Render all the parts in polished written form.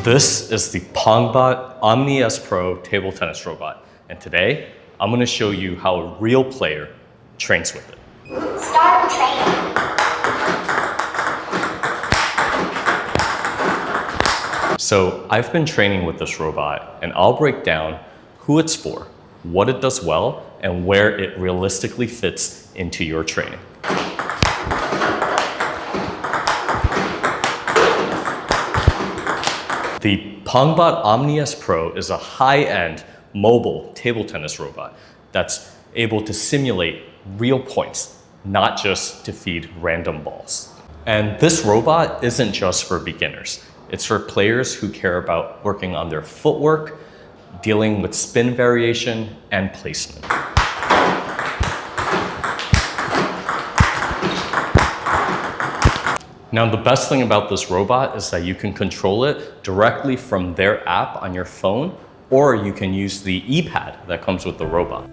This is the Pongbot Omni S Pro table tennis robot. And today, I'm going to show you how a real player trains with it. Start training. So I've been training with this robot, and I'll break down who it's for, what it does well, and where it realistically fits into your training. The Pongbot Omni S Pro is a high-end mobile table tennis robot that's able to simulate real points, not just to feed random balls. And this robot isn't just for beginners. It's for players who care about working on their footwork, dealing with spin variation, and placement. Now, the best thing about this robot is that you can control it directly from their app on your phone, or you can use the e-pad that comes with the robot.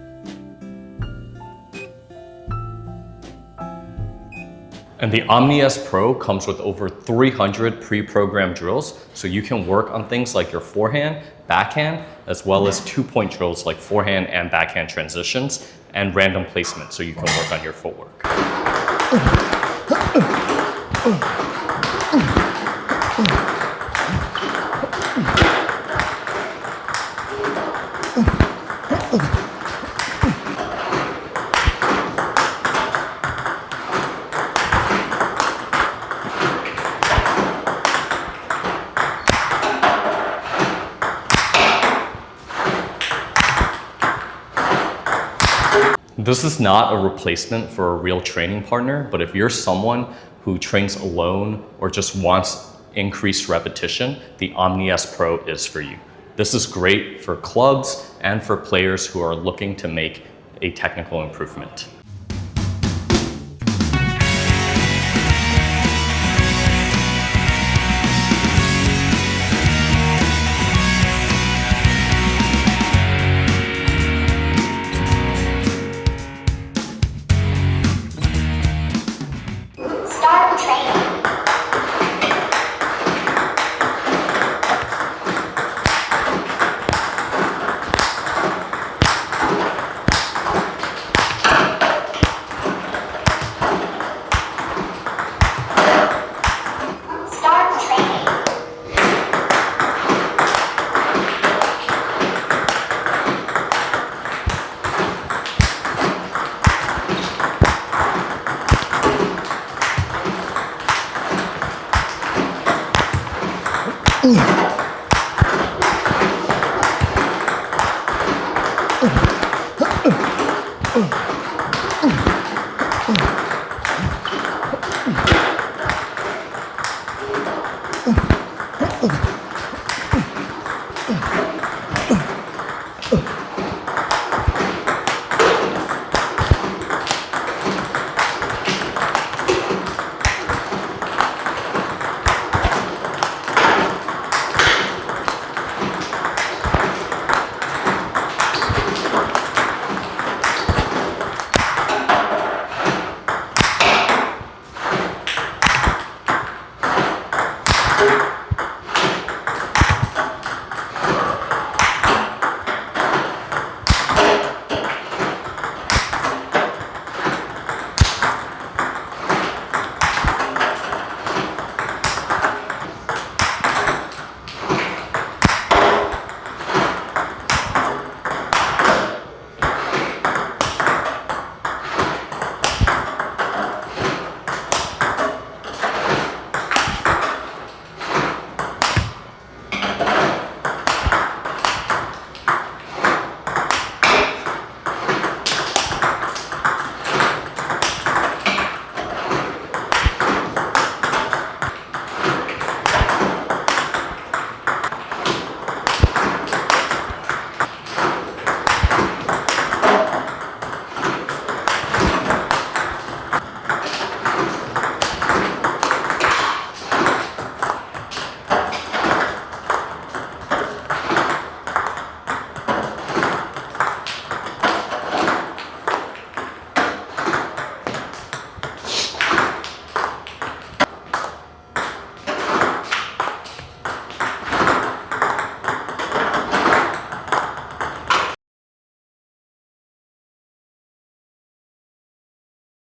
And the Omni S Pro comes with over 300 pre-programmed drills, so you can work on things like your forehand, backhand, as well as two-point drills like forehand and backhand transitions, and random placement, so you can work on your footwork. This is not a replacement for a real training partner, but if you're someone who trains alone or just wants increased repetition, the Omni S Pro is for you. This is great for clubs and for players who are looking to make a technical improvement. Start training. Start training.